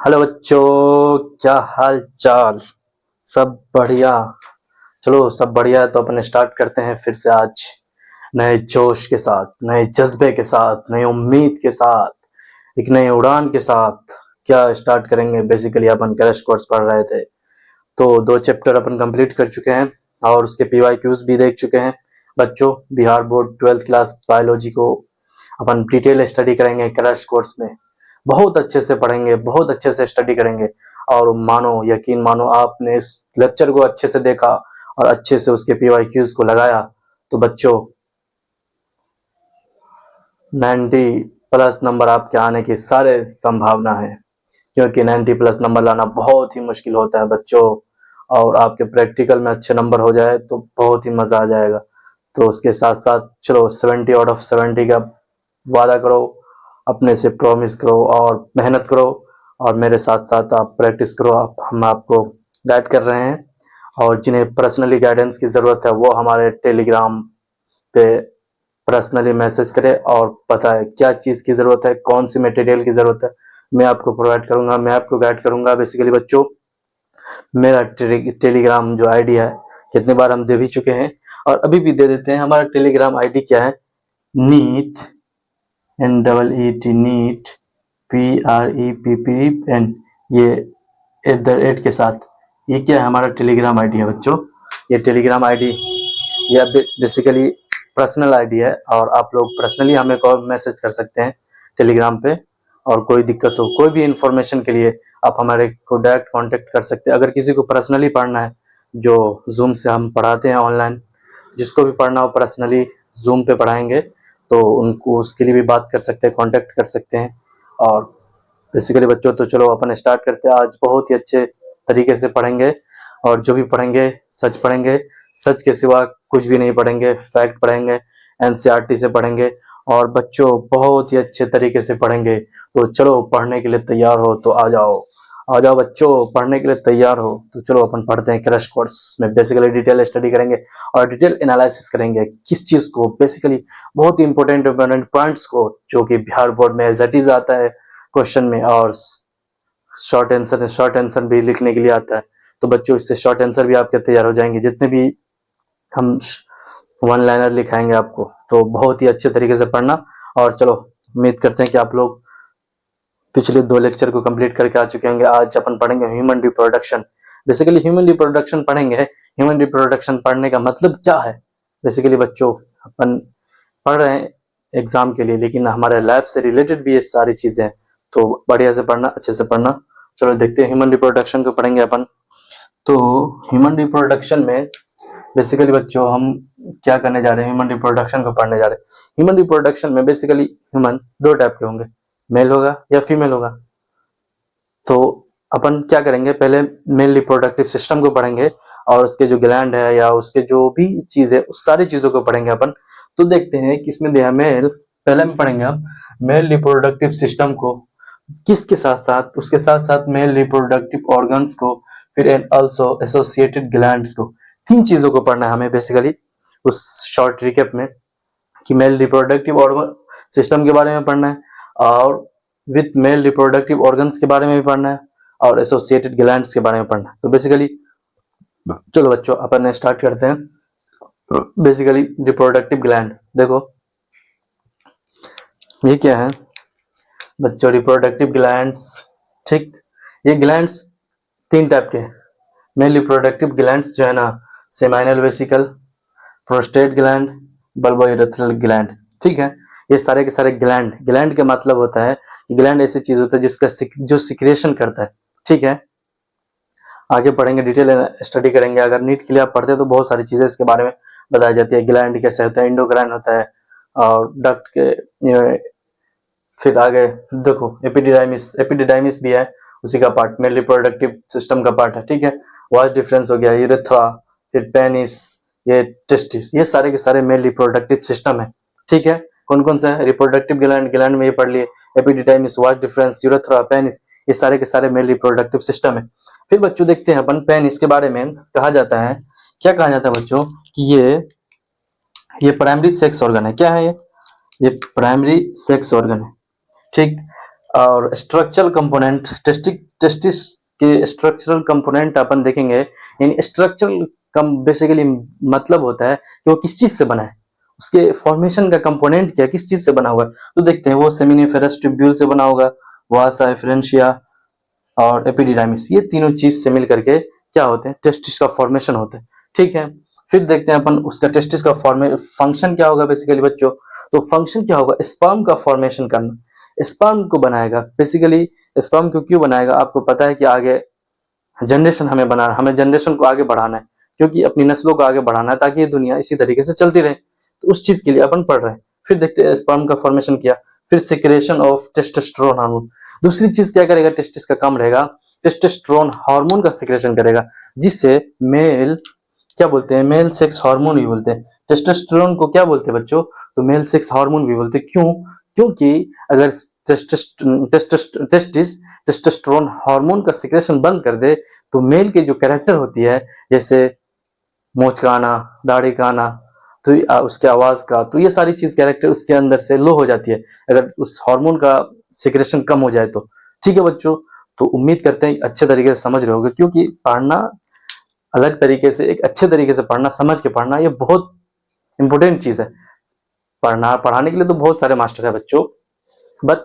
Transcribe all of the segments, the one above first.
Hello बच्चों, क्या हाल चाल। सब बढ़िया। चलो सब बढ़िया है तो अपन स्टार्ट करते हैं फिर से आज नए जोश के साथ, नए जज्बे के साथ, नई उम्मीद के साथ, एक नई उड़ान के साथ। क्या स्टार्ट करेंगे? बेसिकली अपन क्रैश कोर्स पढ़ रहे थे तो 2 चैप्टर अपन कंप्लीट कर चुके हैं और उसके PYQs भी देख चुके हैं। बच्चों, Bihar board 12th class biology को अपन डिटेल स्टडी करेंगे क्रैश कोर्स में। बहुत अच्छे से पढ़ेंगे, बहुत अच्छे से स्टडी करेंगे और मानो, यकीन मानो, आपने इस लेक्चर को अच्छे से देखा और अच्छे से उसके PYQs को लगाया तो बच्चों 90+ नंबर आपके आने की सारे संभावना है, क्योंकि 90+ नंबर लाना बहुत ही मुश्किल होता है बच्चों। और आपके प्रैक्टिकल में अच्छे नंबर हो जाए तो बहुत ही मजा आ जाएगा। तो उसके साथ साथ चलो 70/70 का वादा करो, अपने से प्रॉमिस करो और मेहनत करो और मेरे साथ साथ आप प्रैक्टिस करो। हम आपको गाइड कर रहे हैं और जिन्हें पर्सनली गाइडेंस की ज़रूरत है वो हमारे टेलीग्राम पे पर्सनली मैसेज करें और बताएं क्या चीज़ की ज़रूरत है, कौन सी मटेरियल की ज़रूरत है। मैं आपको प्रोवाइड करूंगा, मैं आपको गाइड करूंगा। बेसिकली बच्चों, मेरा टेलीग्राम जो आईडी है, कितनी बार हम दे भी चुके हैं और अभी भी दे देते हैं। हमारा टेलीग्राम आईडी क्या है? नीट, NEET, नीट, PREPPN, ये @ के साथ। ये क्या है? हमारा टेलीग्राम आईडी है बच्चों। ये टेलीग्राम आईडी या बेसिकली पर्सनल आईडी है और आप लोग पर्सनली हमें कॉल मैसेज कर सकते हैं टेलीग्राम पे। और कोई दिक्कत हो, कोई भी इंफॉर्मेशन के लिए आप हमारे को डायरेक्ट कांटेक्ट कर सकते हैं। अगर किसी को पर्सनली पढ़ना है, जो जूम से हम पढ़ाते हैं ऑनलाइन, जिसको भी पढ़ना हो पर्सनली जूम पे पढ़ाएंगे तो उनको उसके लिए भी बात कर सकते हैं, कांटेक्ट कर सकते हैं। और बेसिकली बच्चों तो चलो अपन स्टार्ट करते हैं। आज बहुत ही अच्छे तरीके से पढ़ेंगे और जो भी पढ़ेंगे पढ़ेंगे, सच के सिवा कुछ भी नहीं पढ़ेंगे। फैक्ट पढ़ेंगे, NCERT से पढ़ेंगे और बच्चों बहुत ही अच्छे तरीके से पढ़ेंगे। तो चलो पढ़ने के लिए तैयार हो तो आ जाओ, आ जाओ बच्चों, पढ़ने के लिए तैयार हो तो चलो अपन पढ़ते हैं क्रैश कोर्स में। बेसिकली डिटेल स्टडी करेंगे और डिटेल एनालिसिस करेंगे किस चीज़ को, बेसिकली बहुत ही इंपॉर्टेंट पॉइंट्स को, जो कि बिहार बोर्ड में एज इट इज आता है क्वेश्चन में और शॉर्ट आंसर भी लिखने के लिए आता है। तो बच्चों इससे शॉर्ट आंसर भी आपके तैयार हो जाएंगे। जितने भी हम वन लाइनर लिखाएंगे आपको, तो बहुत ही अच्छे तरीके से पढ़ना। और चलो उम्मीद करते हैं कि आप लोग पिछले 2 लेक्चर को कंप्लीट करके आ चुके होंगे। आज अपन पढ़ेंगे human reproduction. Basically human reproduction पढ़ेंगे। ह्यूमन रिप्रोडक्शन पढ़ने का मतलब क्या है? बेसिकली बच्चों, अपन पढ़ रहे हैं एग्जाम के लिए, लेकिन हमारे लाइफ से रिलेटेड भी ये सारी चीजें हैं। तो बढ़िया से पढ़ना, अच्छे से पढ़ना। चलो देखते हैं, ह्यूमन रिप्रोडक्शन को पढ़ेंगे अपन। तो ह्यूमन रिप्रोडक्शन में बेसिकली बच्चों हम क्या करने जा रहे हैं? ह्यूमन रिप्रोडक्शन को पढ़ने जा रहे हैं। ह्यूमन रिप्रोडक्शन में बेसिकली ह्यूमन 2 टाइप के होंगे, मेल होगा या फीमेल होगा। तो अपन क्या करेंगे, पहले मेल रिप्रोडक्टिव सिस्टम को पढ़ेंगे और उसके जो ग्लैंड है या उसके जो भी चीज है उस सारी चीजों को पढ़ेंगे अपन। तो देखते हैं किसमें दिया मेल। पहले में पढ़ेंगे हम मेल रिप्रोडक्टिव सिस्टम को, किसके साथ साथ, उसके साथ साथ मेल रिप्रोडक्टिव ऑर्गन्स को, फिर एंड आल्सो एसोसिएटेड ग्लैंड्स को। 3 चीजों को पढ़ना है हमें बेसिकली उस शॉर्ट रिकेप में, कि मेल रिप्रोडक्टिव ऑर्गन सिस्टम के बारे में पढ़ना है और विथ मेल रिप्रोडक्टिव ऑर्गन्स के बारे में भी पढ़ना है और एसोसिएटेड ग्लैंड्स के बारे में पढ़ना है। तो बेसिकली चलो बच्चों अपन स्टार्ट करते हैं। बेसिकली रिप्रोडक्टिव ग्लैंड देखो, ये क्या है बच्चों? रिप्रोडक्टिव ग्लैंड्स, ठीक। ये ग्लैंड्स 3 टाइप के हैं। मेल रिप्रोडक्टिव ग्लैंड्स जो है ना, seminal vesicle, prostate gland, bulbourethral gland, ठीक है। ये सारे के सारे ग्लैंड, ग्लैंड का मतलब होता है कि ग्लैंड ऐसी चीज होता है जिसका जो सिक्रेशन करता है, ठीक है। आगे पढ़ेंगे, डिटेल स्टडी करेंगे। अगर नीट के लिए आप पढ़ते हैं तो बहुत सारी चीजें इसके बारे में बताई जाती है। ग्लैंड कैसे होता है, इंडोक्राइन होता है और डक्ट के, फिर आगे देखो एपिडिडाइमिस, एपिडिडाइमिस भी है उसी का पार्ट, मेल रिप्रोडक्टिव सिस्टम का पार्ट है, ठीक है। वाज डिफरेंस हो गया, यूरेथ्रा, फिर पेनिस, ये टेस्टिस, ये सारे के सारे मेल रिप्रोडक्टिव सिस्टम है, ठीक है। कौन कौन सा है? रिप्रोडक्टिव ग्लैंड, ग्लैंड में ये पढ़ लिए, epididymis, vas deferens, urethra, penis, ये सारे के सारे मेल रिप्रोडक्टिव सिस्टम है। फिर बच्चों देखते हैं अपन पेनिस के बारे में। कहा जाता है, क्या कहा जाता है बच्चों, कि ये प्राइमरी सेक्स ऑर्गन है। क्या है ये? ये प्राइमरी सेक्स ऑर्गन है, ठीक। और स्ट्रक्चरल कंपोनेंट, टेस्टिस के स्ट्रक्चरल कंपोनेंट अपन देखेंगे। इन स्ट्रक्चरल कम बेसिकली मतलब होता है कि वो किस चीज से बना है, उसके फॉर्मेशन का कंपोनेंट क्या, किस चीज से बना हुआ है। तो देखते हैं वो सेमिनिफेरस ट्यूब्यूल से बना होगा, वासा, एफरेंशिया और एपिडिडाइमिस, ये तीनों चीज से मिल करके क्या होते हैं, टेस्टिस का फॉर्मेशन होता है। ठीक है, फिर देखते हैं अपन उसका टेस्टिस का फंक्शन क्या होगा बेसिकली बच्चों। तो फंक्शन क्या होगा, स्पर्म का फॉर्मेशन करना, स्पर्म को बनाएगा। बेसिकली स्पर्म को क्यों बनाएगा, आपको पता है कि आगे जनरेशन हमें बनाना, हमें जनरेशन को आगे बढ़ाना है, क्योंकि अपनी नस्लों को आगे बढ़ाना है ताकि ये दुनिया इसी तरीके से चलती रहे। तो उस चीज के लिए अपन पढ़ रहे हैं। फिर देखते हैं स्पर्म का फॉर्मेशन किया, फिर सिक्रेशन ऑफ टेस्टोस्टेरोन हार्मोन। दूसरी चीज क्या करेगा, टेस्टिस का काम रहेगा, टेस्टोस्टेरोन हार्मोन का सिक्रेशन करेगा, जिससे मेल क्या बोलते हैं, मेल सेक्स हार्मोन भी बोलते हैं। टेस्टोस्टेरोन को क्या बोलते हैं बच्चों, तो मेल सेक्स हार्मोन भी बोलते हैं। क्यों, क्योंकि अगर टेस्टिस टेस्टोस्टेरोन हार्मोन का सिक्रेशन बंद कर दे तो मेल की जो कैरेक्टर होती है, जैसे मोच का आना, दाढ़ी का आना, तो उसके आवाज का, तो ये सारी चीज कैरेक्टर उसके अंदर से लो हो जाती है अगर उस हार्मोन का सिक्रेशन कम हो जाए तो। ठीक है बच्चों, तो उम्मीद करते हैं अच्छे तरीके से समझ रहे होगे, क्योंकि पढ़ना अलग तरीके से, एक अच्छे तरीके से पढ़ना, समझ के पढ़ना, ये बहुत इंपॉर्टेंट चीज है। पढ़ाने के लिए तो बहुत सारे मास्टर है बच्चों, बट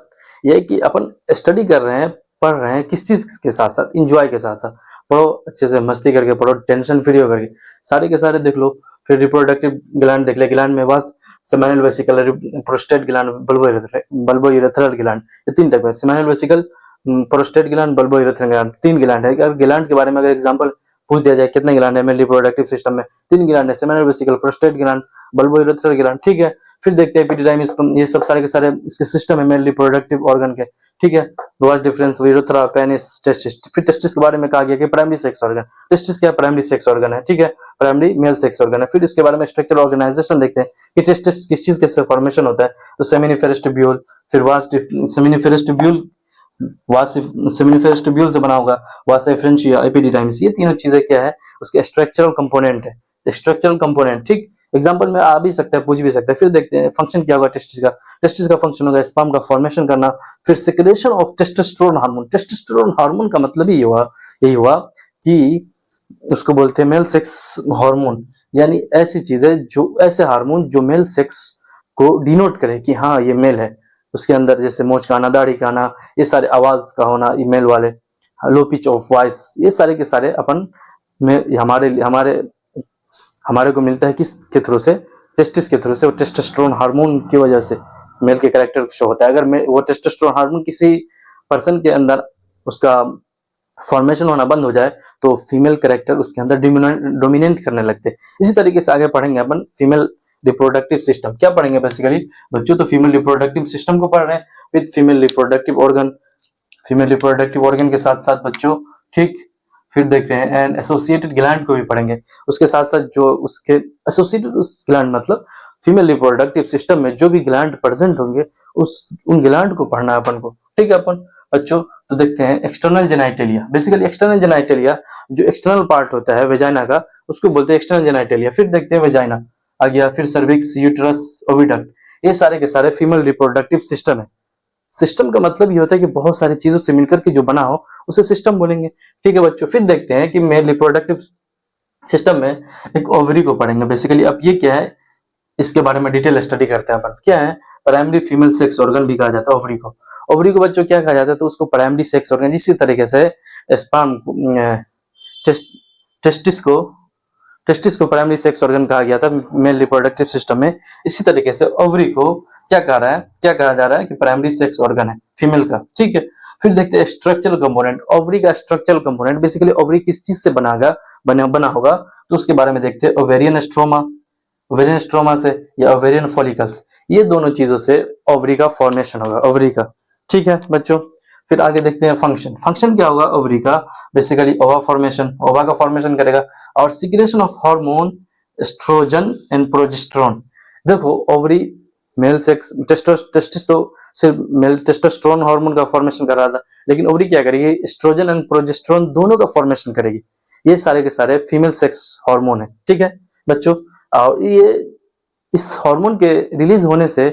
ये है कि अपन स्टडी कर रहे हैं, पढ़ रहे हैं किस चीज के साथ साथ, इंजॉय के साथ साथ पढ़ो, अच्छे से मस्ती करके पढ़ो, टेंशन फ्री होकर के सारे के सारे देख लो। फिर रिप्रोडक्टिव ग्लैंड देख ले, ग्लैंड में बस seminal vesicle, prostate gland, bulbo urethral gland, ये तीन टाइप है। Seminal vesicle, prostate gland, bulbo urethral gland, तीन ग्लैंड है। अगर ग्लैंड के बारे में अगर एग्जांपल पूछ दिया जाए कितने ग्लैंड है मेल रिप्रोडक्टिव सिस्टम में, तीन ग्लैंड है, seminal vesicle, prostate gland, bulbo urethral gland. ठीक है, फिर देखते हैं एपिडिडाइमिस, ये सब सारे के सारे इसके सिस्टम है मेल रिप्रोडक्टिव ऑर्गन के। ठीक है, vas deferens urethra, penis, testis. फिर टेस्टिस के बारे में कहा गया कि प्राइमरी सेक्स ऑर्गन, टेस्टिस क्या प्राइमरी सेक्स ऑर्गन है। ठीक है, प्राइमरी मेल सेक्स ऑर्गन है। फिर इसके बारे में स्ट्रक्चरल ऑर्गेनाइजेशन देखते हैं कि टेस्टिस किस चीज के फॉर्मेशन होता है, तो सेमिनिफेरस ट्यूब्यूल, फिर वास सेमिनिफेरस ट्यूब्यूल, सेमिनिफेरस ट्यूब्यूल से बना होगा, वासा, एफरेंशिया, एपिडिडाइमिस, ये तीनों चीजें क्या है, उसके स्ट्रक्चरल कंपोनेंट है, स्ट्रक्चरल कंपोनेंट। ठीक, एग्जांपल में आ भी सकता है, पूछ भी सकता है। फिर देखते हैं फंक्शन क्या होगा टेस्टिस का। टेस्टिस का फंक्शन होगा स्पर्म का फॉर्मेशन करना, फिर secretion of testosterone hormone. Testosterone hormone का मतलब ही हुआ, यही हुआ कि उसको बोलते हैं मेल सेक्स हार्मोन, यानी ऐसी चीज है जो, ऐसे हार्मोन जो मेल सेक्स को डिनोट करे कि हाँ ये मेल है। उसके अंदर जैसे मोच का आना, दाढ़ी का आना, ये सारे आवाज का होना, ईमेल वाले, लो पिच ऑफ वॉइस, ये सारे के सारे अपन में हमारे हमारे हमारे को मिलता है किस के थ्रू से, टेस्टिस के थ्रू से। वो टेस्टोस्टेरोन हार्मोन की वजह से मेल के कैरेक्टर शो होता है। अगर वो टेस्टोस्टेरोन हार्मोन किसी पर्सन के अंदर उसका फॉर्मेशन होना बंद हो जाए तो फीमेल कैरेक्टर उसके अंदर डोमिनेट करने लगते हैं। इसी तरीके से आगे पढ़ेंगे अपन फीमेल रिप्रोडक्टिव सिस्टम। क्या पढ़ेंगे बेसिकली बच्चों, तो फीमेल रिप्रोडक्टिव सिस्टम को पढ़ रहे हैं with female reproductive organ, female reproductive organ के साथ साथ बच्चों। ठीक, फिर देख रहे हैं एंड एसोसिएटेड ग्लैंड को भी पढ़ेंगे उसके साथ साथ, जो उसके एसोसिएटेड ग्लैंड मतलब फीमेल रिप्रोडक्टिव सिस्टम में जो भी ग्लैंड प्रेजेंट होंगे उस उन ग्लैंड को पढ़ना है अपन को। ठीक है अपन बच्चों, तो देखते हैं external genitalia. Basically external genitalia जो एक्सटर्नल पार्ट होता है वेजाइना का, उसको बोलते हैं एक्सटर्नल जेनाइटेलिया। फिर देखते हैं वेजाइना आ गया, फिर सर्विक्स, यूट्रस, ओविडक्ट, ये सारे के सारे फीमेल रिप्रोडक्टिव सिस्टम है। सिस्टम का मतलब ये होता है कि बहुत सारी चीजों से मिलकर के जो बना हो उसे सिस्टम बोलेंगे। ठीक है बच्चों, फिर देखते हैं कि मेल रिप्रोडक्टिव सिस्टम में एक ओवरी को पढ़ेंगे बेसिकली। अब ये क्या है, इसके बारे में डिटेल स्टडी करते हैं अपन। क्या है, प्राइमरी फीमेल सेक्स ऑर्गन भी कहा जाता है ओवरी को। ओवरी को बच्चों क्या कहा जाता है, तो उसको प्राइमरी सेक्स ऑर्गन, इसी तरीके से स्पर्म, टेस्टिस को टेस्टिस को प्राइमरी सेक्स ऑर्गन कहा गया था मेल रिप्रोडक्टिव सिस्टम में। इसी तरीके से ओवरी को क्या कहा रहा है, क्या कहा जा रहा है कि प्राइमरी सेक्स ऑर्गन है फीमेल का। ठीक है, फिर देखते हैं स्ट्रक्चरल कंपोनेंट, ओवरी का स्ट्रक्चरल कंपोनेंट। बेसिकली ओवरी किस चीज से बना होगा, तो उसके बारे में देखते हैं। ओवेरियन स्ट्रोमा, ओवेरियन स्ट्रोमा से, या ओवेरियन फॉलिकल्स, ये दोनों चीजों से ओवरी का फॉर्मेशन होगा, ओवरी का। ठीक है बच्चों, फिर आगे देखते हैं फंक्शन। फंक्शन क्या होगा ओवरी का, बेसिकली ओवा फॉर्मेशन, ओवा का फॉर्मेशन करेगा, और secretion of hormone estrogen and progesterone. देखो ओवरी मेल सेक्स, टेस्टिस तो सिर्फ मेल टेस्टोस्टेरोन हार्मोन का फॉर्मेशन कर रहा था, लेकिन ओवरी क्या करेगी, एस्ट्रोजन एंड प्रोजेस्टेरोन दोनों का फॉर्मेशन करेगी। ये सारे के सारे फीमेल सेक्स हार्मोन है। ठीक है बच्चों, और ये इस हार्मोन के रिलीज होने से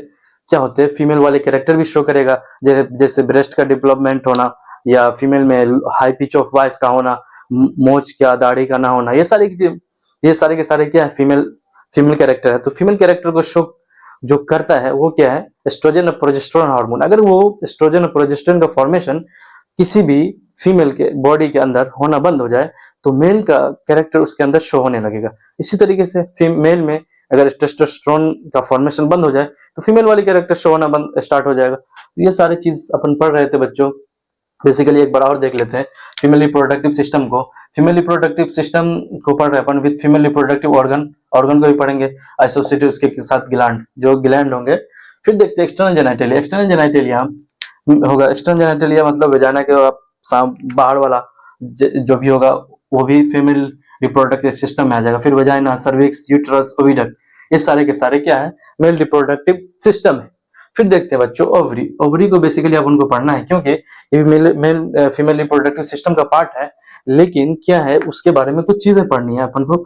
क्या होते हैं, फीमेल वाले कैरेक्टर भी शो करेगा, जैसे ब्रेस्ट का डेवलपमेंट होना, या फीमेल में हाई पिच ऑफ वॉइस का होना, मोच का दाढ़ी का ना होना, ये सारे के सारे क्या है, फीमेल कैरेक्टर है। तो फीमेल कैरेक्टर को शो जो करता है वो क्या है, एस्ट्रोजन और प्रोजेस्टेरोन हार्मोन। अगर वो एस्ट्रोजन और प्रोजेस्टेरोन का फॉर्मेशन किसी भी फीमेल के बॉडी के अंदर होना बंद हो जाए तो मेल का कैरेक्टर उसके अंदर शो होने लगेगा। इसी तरीके से फीमेल में अगर टेस्टोस्टेरोन का फॉर्मेशन बंद हो जाए तो फीमेल वाली कैरेक्टर शो होना बंद स्टार्ट हो जाएगा। तो ये सारी चीज अपन पढ़ रहे थे बच्चों। बेसिकली एक बार और देख लेते हैं फीमेल रिप्रोडक्टिव सिस्टम को। फीमेल रिप्रोडक्टिव सिस्टम को पढ़ रहे हैं अपन विद फीमेल रिप्रोडक्टिव ऑर्गन को भी पढ़ेंगे एसोसिएटेड उसके साथ ग्लैंड, जो ग्लैंड होंगे। फिर देखते हैं एक्सटर्नल जेनिटलिया। एक्सटर्नल जेनिटलिया होगा, एक्सटर्नल जेनिटलिया मतलब वेजाइना के बाहर वाला जो भी होगा वो भी फीमेल रिप्रोडक्टिव सिस्टम में आ जाएगा। फिर वेजाइना, सर्विक्स, यूट्रस, ओविडक्ट, ये सारे के सारे क्या है, मेल रिप्रोडक्टिव सिस्टम है। फिर देखते हैं बच्चों ओवरी। ओवरी को बेसिकली अब उनको पढ़ना है क्योंकि ये मेल फीमेल रिप्रोडक्टिव सिस्टम का पार्ट है, लेकिन क्या है उसके बारे में कुछ चीजें पढ़नी है अपन को।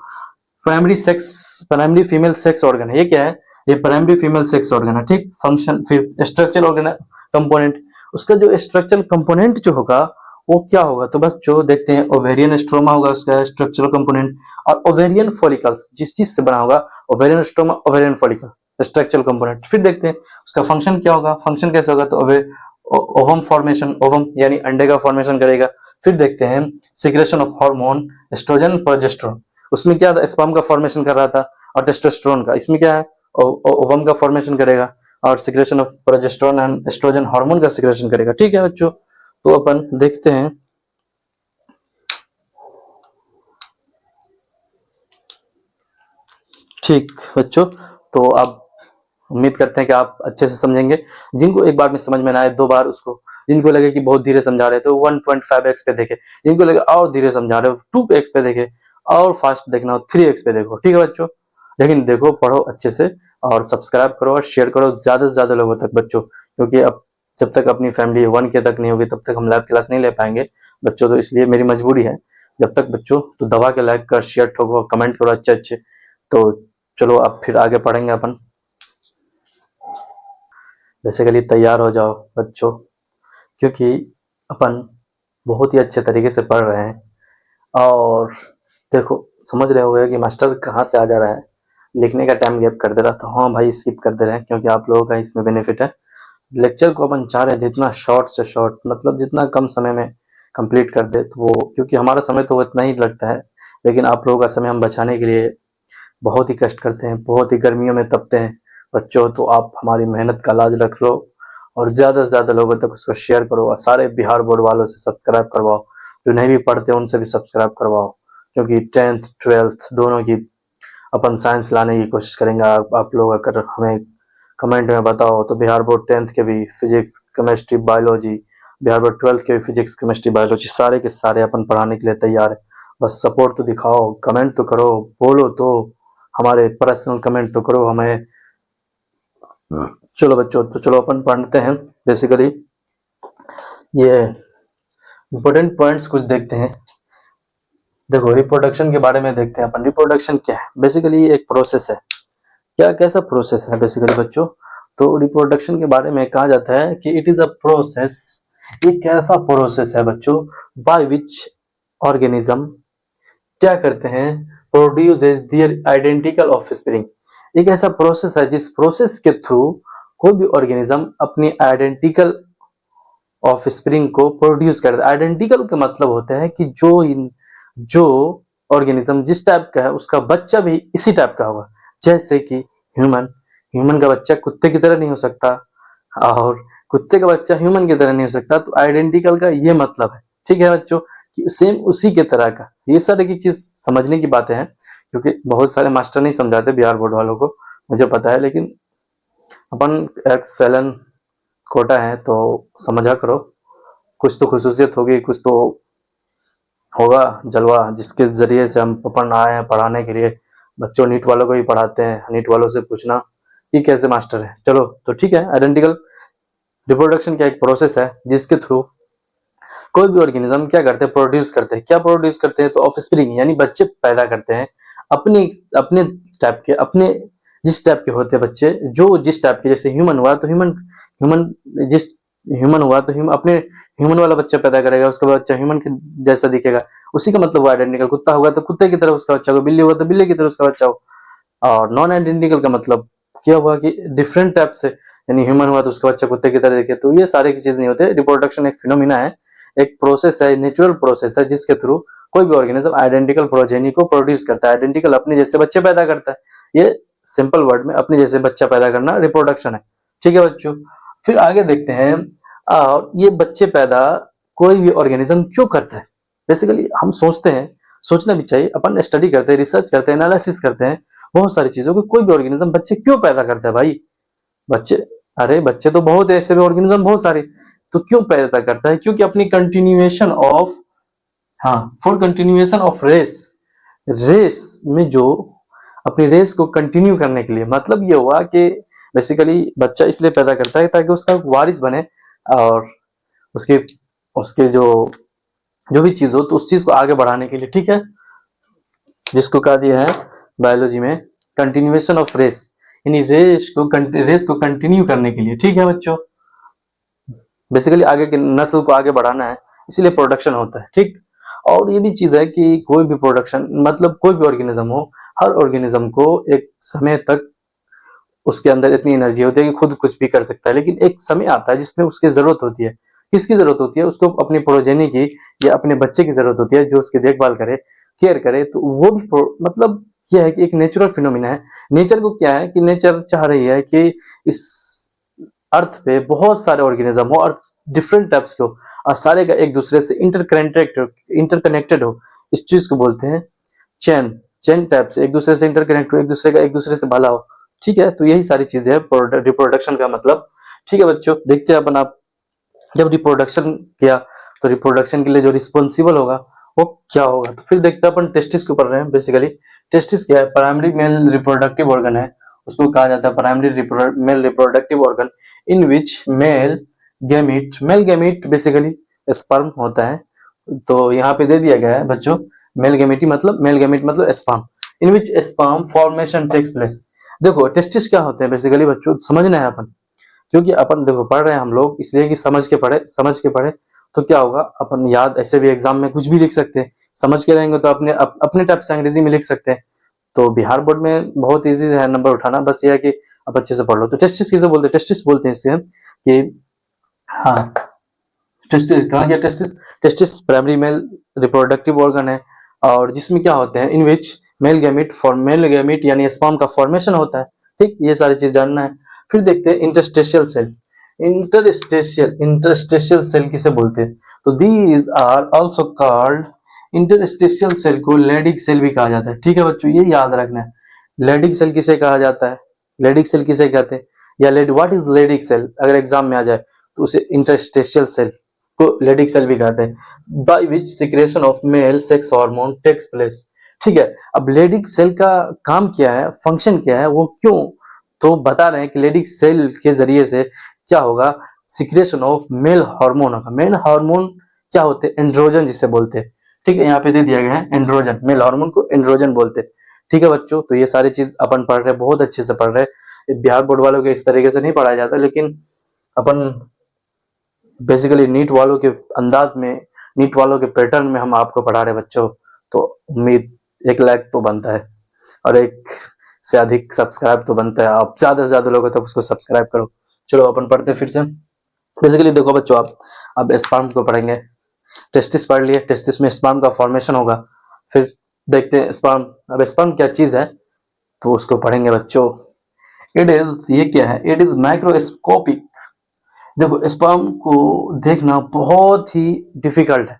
प्राइमरी फीमेल सेक्स ऑर्गन है, ये क्या है, ये प्राइमरी फीमेल सेक्स ऑर्गन है, ठीक। फंक्शन, फिर स्ट्रक्चरल ऑर्गन कंपोनेंट, उसका जो स्ट्रक्चरल कंपोनेंट जो होगा वो क्या होगा, तो बस जो देखते हैं ओवेरियन स्ट्रोमा होगा उसका स्ट्रक्चरल कंपोनेंट, और ओवेरियन फॉलिकल्स जिस चीज से बना होगा, ovarian stroma, ovarian follicle, structural component. फिर देखते हैं उसका फंक्शन क्या होगा, फंक्शन कैसे होगा, तो ओवम फॉर्मेशन, ओवम यानी अंडे का फॉर्मेशन करेगा। फिर देखते हैं secretion of hormone estrogen progesterone, उसमें क्या था, स्पर्म का फॉर्मेशन कर रहा था, और टेस्टोस्टेरोन का, इसमें क्या है, ओवम का फॉर्मेशन करेगा और secretion of progesterone and estrogen hormone का सिक्रेशन करेगा। ठीक है बच्चों, तो अपन देखते हैं। ठीक बच्चों, तो आप उम्मीद करते हैं कि आप अच्छे से समझेंगे। जिनको एक बार में समझ में ना आए, दो बार उसको, जिनको लगे कि बहुत धीरे समझा रहे तो 1.5x पे देखे, जिनको लगे और धीरे समझा रहे हो 2x पे देखे, और फास्ट देखना हो 3x पे देखो। ठीक है बच्चों, लेकिन देखो, पढ़ो अच्छे से, और सब्सक्राइब करो और शेयर करो ज्यादा से ज्यादा लोगों तक बच्चों, क्योंकि अब जब तक अपनी फैमिली 1K तक नहीं होगी तब तक हम लाइव क्लास नहीं ले पाएंगे बच्चों। तो इसलिए मेरी मजबूरी है, जब तक बच्चों, तो दबा के लाइक कर, शेयर ठोको, कमेंट करो अच्छे अच्छे। तो चलो अब फिर आगे पढ़ेंगे अपन। बेसिकली तैयार हो जाओ बच्चों, क्योंकि अपन बहुत ही अच्छे तरीके से पढ़ रहे हैं। और देखो, समझ रहे होगे कि मास्टर कहाँ से आ जा रहा है, लिखने का टाइम गैप कर दे रहा था। हाँ भाई, स्किप कर दे रहे हैं क्योंकि आप लोगों का इसमें बेनिफिट है। लेक्चर को अपन चाह रहे हैं जितना शॉर्ट से शॉर्ट, मतलब जितना कम समय में कंप्लीट कर दे, तो वो, क्योंकि हमारा समय तो इतना ही लगता है, लेकिन आप लोगों का समय हम बचाने के लिए बहुत ही कष्ट करते हैं, बहुत ही गर्मियों में तपते हैं बच्चों। तो आप हमारी मेहनत का लाज रख लो और ज़्यादा से ज़्यादा लोगों तक उसको शेयर करो, और सारे बिहार बोर्ड वालों से सब्सक्राइब करवाओ, जो नहीं भी पढ़ते उनसे भी सब्सक्राइब करवाओ, क्योंकि 10th 12th दोनों की अपन साइंस लाने की कोशिश करेंगे। आप लोग अगर हमें कमेंट में बताओ तो बिहार बोर्ड 10th के भी physics, chemistry, biology, Bihar board 12th के भी फिजिक्स, केमिस्ट्री, बायोलॉजी, सारे के सारे अपन पढ़ाने के लिए तैयार है। बस सपोर्ट तो दिखाओ, कमेंट तो करो, बोलो तो, हमारे पर्सनल कमेंट तो करो हमें। चलो बच्चों, तो चलो अपन पढ़ते हैं। बेसिकली ये इंपॉर्टेंट पॉइंट्स कुछ देखते हैं। देखो, रिप्रोडक्शन के बारे में देखते हैं अपन। रिप्रोडक्शन क्या है, बेसिकली एक प्रोसेस है। क्या, कैसा प्रोसेस है बेसिकली बच्चों, तो रिप्रोडक्शन के बारे में कहा जाता है कि इट इज अ प्रोसेस, एक ऐसा प्रोसेस है बच्चों बाय विच ऑर्गेनिज्म क्या करते हैं, प्रोड्यूसेस देयर आइडेंटिकल ऑफस्प्रिंग। एक ऐसा प्रोसेस है जिस प्रोसेस के थ्रू कोई भी ऑर्गेनिज्म अपनी आइडेंटिकल ऑफस्प्रिंग को प्रोड्यूस करता है। आइडेंटिकल का मतलब होता है कि जो ऑर्गेनिज्म जिस टाइप का है उसका बच्चा भी इसी टाइप का होगा। जैसे कि ह्यूमन का बच्चा कुत्ते की तरह नहीं हो सकता, और कुत्ते का बच्चा ह्यूमन की तरह नहीं हो सकता। तो आइडेंटिकल का ये मतलब है, ठीक है बच्चों, कि सेम उसी के तरह का। ये सारी की चीज समझने की बातें हैं, क्योंकि बहुत सारे मास्टर नहीं समझाते बिहार बोर्ड वालों को, मुझे पता है, लेकिन अपन एक्सेलन कोटा है तो समझा करो। कुछ तो खुसूसियत होगी, कुछ तो होगा जलवा, जिसके जरिए से हम अपन आए हैं पढ़ाने के लिए। बच्चों, नीट वालों को भी पढ़ाते हैं, नीट वालों से पूछना कि कैसे मास्टर है। चलो तो ठीक है। आइडेंटिकल रिप्रोडक्शन क्या एक प्रोसेस है जिसके थ्रू कोई भी ऑर्गेनिज्म क्या करते हैं, प्रोड्यूस करते हैं। क्या प्रोड्यूस करते हैं, तो ऑफस्प्रिंग यानी बच्चे पैदा करते हैं अपने अपने टाइप के, अपने जिस टाइप के होते हैं बच्चे, जो जिस टाइप के, जैसे ह्यूमन हुआ तो ह्यूमन जिस ह्यूमन हुआ तो अपने ह्यूमन वाला बच्चा पैदा करेगा, उसका बच्चा ह्यूमन के जैसा दिखेगा, उसी का मतलब वो आइडेंटिकल। कुत्ता होगा तो कुत्ते की तरह उसका बच्चा होगा, बिल्ली होगा तो बिल्ली की तरह उसका बच्चा हो। और नॉन आइडेंटिकल का मतलब क्या हुआ कि डिफरेंट टाइप से, यानी ह्यूमन हुआ तो उसका बच्चा कुत्ते की तरह दिखे। तो ये सारे की चीज नहीं होते। रिप्रोडक्शन एक फिनोमिना है, एक प्रोसेस है, नेचुरल प्रोसेस है, जिसके थ्रू कोई भी ऑर्गेनिज्म आइडेंटिकल प्रोजेनी को प्रोड्यूस करता है, आइडेंटिकल अपने जैसे बच्चे पैदा करता है। ये सिंपल वर्ड में अपने जैसे बच्चा पैदा करना रिप्रोडक्शन है। ठीक है बच्चों, फिर आगे देखते हैं। और ये बच्चे पैदा कोई भी ऑर्गेनिज्म क्यों करता है? बेसिकली हम सोचते हैं, सोचना भी चाहिए, अपन स्टडी करते हैं, रिसर्च करते हैं, एनालिसिस करते हैं बहुत सारी चीजों को। कोई भी ऑर्गेनिज्म बच्चे क्यों पैदा करता है भाई? बच्चे, अरे बच्चे तो बहुत ऐसे भी ऑर्गेनिज्म बहुत सारे, तो क्यों पैदा करता है? क्योंकि अपनी कंटिन्यूएशन ऑफ, हाँ, for continuation of race, race में जो अपनी रेस को कंटिन्यू करने के लिए, मतलब ये हुआ कि बेसिकली बच्चा इसलिए पैदा करता है ताकि उसका वारिस बने, और उसके उसके जो भी चीज हो तो उस चीज को आगे बढ़ाने के लिए। ठीक है, जिसको कहा दिया है बायोलॉजी में कंटिन्यूएशन ऑफ रेस, यानी रेस को कंटिन्यू करने के लिए। ठीक है बच्चों, बेसिकली आगे की नस्ल को आगे बढ़ाना है, इसीलिए प्रोडक्शन होता है। ठीक, और ये भी चीज है कि कोई भी प्रोडक्शन, मतलब कोई भी ऑर्गेनिज्म हो, हर ऑर्गेनिज्म को एक समय तक उसके अंदर इतनी एनर्जी होती है कि खुद कुछ भी कर सकता है, लेकिन एक समय आता है जिसमें उसकी जरूरत होती है। किसकी जरूरत होती है? उसको अपनी प्रोजेनी की या अपने बच्चे की जरूरत होती है, जो उसकी देखभाल करे, केयर करे। तो वो भी मतलब यह है कि एक नेचुरल फिनोमिना है। नेचर को क्या है कि नेचर चाह रही है कि इस अर्थ पे बहुत सारे ऑर्गेनिज्म हो और डिफरेंट टाइप्स के हो, और सारे का एक दूसरे से इंटरकनेक्टेड हो। इस चीज को बोलते हैं चेन टाइप से, एक दूसरे से इंटरकनेक्ट हो, एक दूसरे से भला हो। ठीक है, तो यही सारी चीजें है रिप्रोडक्शन का मतलब। ठीक है बच्चों, देखते हैं अपन। आप जब रिप्रोडक्शन किया तो रिप्रोडक्शन के लिए जो रिस्पॉन्सिबल होगा वो क्या होगा? तो फिर देखते हैं अपन, टेस्टिस के ऊपर रहे हैं। बेसिकली टेस्टिस क्या है? प्राइमरी मेल रिप्रोडक्टिव ऑर्गन है, उसको कहा जाता है प्राइमरी मेल रिप्रोडक्टिव ऑर्गन, इन विच मेल गैमीट बेसिकली स्पर्म होता है। तो यहाँ पे दे दिया गया है बच्चों, मेल गैमीट मतलब स्पर्म, इन विच स्पर्म फॉर्मेशन टेक्स प्लेस। देखो टेस्टिस क्या होते हैं बेसिकली बच्चों, समझना है अपन, क्योंकि अपन देखो पढ़ रहे हैं हम लोग इसलिए कि समझ के पढ़े। तो क्या होगा, अपन याद ऐसे भी एग्जाम में कुछ भी लिख सकते हैं, समझ के रहेंगे तो अपने टाइप से अंग्रेजी में लिख सकते हैं। तो बिहार बोर्ड में बहुत इजी है नंबर उठाना, बस ये है कि आप अच्छे से पढ़ लो। तो टेस्टिस किसे बोलते हैं? टेस्टिस बोलते हैं इससे कि, हाँ, टेस्टिस कहाँ गया? Testis primary male reproductive organ है, और जिसमें क्या होते हैं, इन विच मेल गैमीट यानी स्पर्म का फॉर्मेशन होता है। ठीक, ये सारी चीज जानना है। फिर देखते हैं इंटरस्टेशियल सेल। इंटरस्टेशियल सेल किसे बोलते हैं? तो these are also called, interstitial cell को लेडिक सेल भी कहा जाता है। ठीक है बच्चों, ये याद रखना है। लेडिक सेल किसे कहा जाता है? लेडिक सेल किसे कहते हैं, या व्हाट इज लेडिक सेल, अगर एग्जाम में आ जाए तो उसे इंटरस्टेशियल सेल को लेडिक सेल भी कहते हैं। By which secretion of male sex hormone takes place. ठीक है, अब लेडिक सेल का काम क्या है, फंक्शन क्या है, वो क्यों, तो बता रहे हैं कि लेडिक सेल के जरिए से क्या होगा, सिक्रेशन ऑफ मेल हार्मोन होगा। मेल हार्मोन क्या होते हैं? एंड्रोजन जिसे बोलते हैं। ठीक है, यहाँ पे दे दिया गया है एंड्रोजन, मेल हार्मोन को एंड्रोजन बोलते हैं। ठीक है बच्चों, तो ये सारी चीज अपन पढ़ रहे हैं, बहुत अच्छे से पढ़ रहे हैं। बिहार बोर्ड वालों के इस तरीके से नहीं पढ़ाया जाता, लेकिन अपन बेसिकली नीट वालों के अंदाज में, नीट वालों के पैटर्न में हम आपको पढ़ा रहे बच्चों। तो उम्मीद 1 लाख तो बनता है, और 1 से अधिक सब्सक्राइब तो बनता है। आप ज्यादा से ज्यादा लोगों तक उसको सब्सक्राइब करो। चलो अपन पढ़ते फिर से। बेसिकली देखो बच्चों, आप अब स्पर्म को पढ़ेंगे। टेस्टिस पढ़ लिए, टेस्टिस में स्पर्म का फॉर्मेशन होगा। फिर देखते हैं स्पर्म, अब स्पर्म क्या चीज है तो उसको पढ़ेंगे बच्चों। इट इज, ये क्या है? It is microscopic. देखो स्पर्म को देखना बहुत ही डिफिकल्ट है,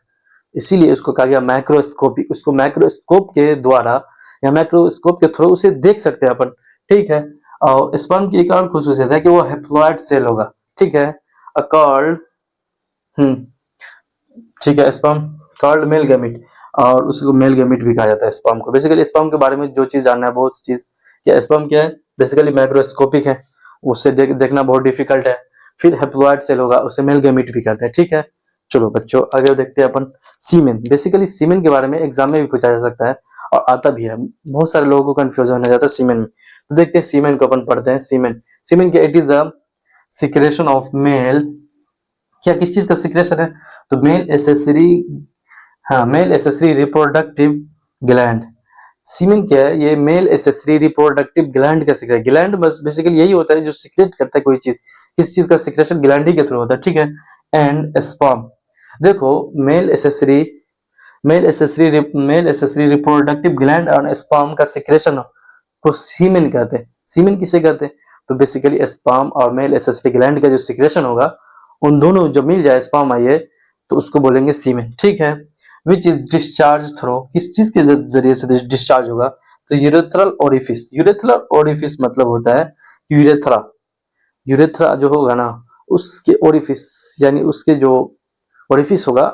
इसीलिए उसको कहा गया माइक्रोस्कोपिक। उसको माइक्रोस्कोप के द्वारा या माइक्रोस्कोप के थ्रू उसे देख सकते हैं अपन। ठीक है, और स्पर्म की एक और खुसूसियत है कि वो हैप्लॉइड सेल होगा। ठीक है, कॉल्ड, ठीक है, स्पर्म कॉल्ड मेल गैमीट, और उसको मेल गैमीट भी कहा जाता है स्पर्म को। बेसिकली स्पर्म के बारे में जो चीज जानना है, बहुत चीज, क्या स्पर्म क्या है, बेसिकली माइक्रोस्कोपिक है, उससे देखना बहुत डिफिकल्ट है। फिर हैप्लॉइड सेल होगा, उसे मेल गैमीट भी कहते हैं। ठीक है, चलो बच्चों आगे देखते हैं अपन। सीमेन, बेसिकली सीमेन के बारे में एग्जाम में भी पूछा जा सकता है और आता भी है, बहुत सारे लोगों को कंफ्यूजन हो जाता है सीमेन में। तो देखते हैं सीमेन को अपन पढ़ते हैं। सीमेन, सीमेन क्या, it is a secretion of mail, क्या किस चीज का सिक्रेशन है, तो मेल एसेसरी, हाँ मेल एसेसरी रिप्रोडक्टिव ग्लैंड। सीमेन क्या है, ये मेल एसेसरी रिप्रोडक्टिव ग्लैंड का सिक्रेशन, ग्लैंड बस बेसिकली यही होता है जो सिक्रेट करता है कोई चीज, किस चीज का सिक्रेशन, ग्लैंड ही के थ्रू होता है, ठीक है। एंड स्पर्म, देखो मेल एसेसरी रिप्रोडक्टिव ग्लैंड और स्पर्म का सिक्रेशन को सीमेन कहते हैं। सीमेन किसे कहते हैं, तो बेसिकली स्पर्म और मेल एसेसरी ग्लैंड का जो सिक्रेशन होगा, उन दोनों जब मिल जाए स्पर्म आइए तो उसको बोलेंगे सीमेन, ठीक है। विच इज डिस्चार्ज थ्रू, किस चीज के जरिए से डिस्चार्ज होगा, तो यूरेथ्रल ओरिफिस। यूरेथ्रल ओरिफिस मतलब होता है यूरेथ्रा, यूरेथ्रा जो होगा ना उसके ओरिफिस, यानी उसके जो ओरिफिस होगा,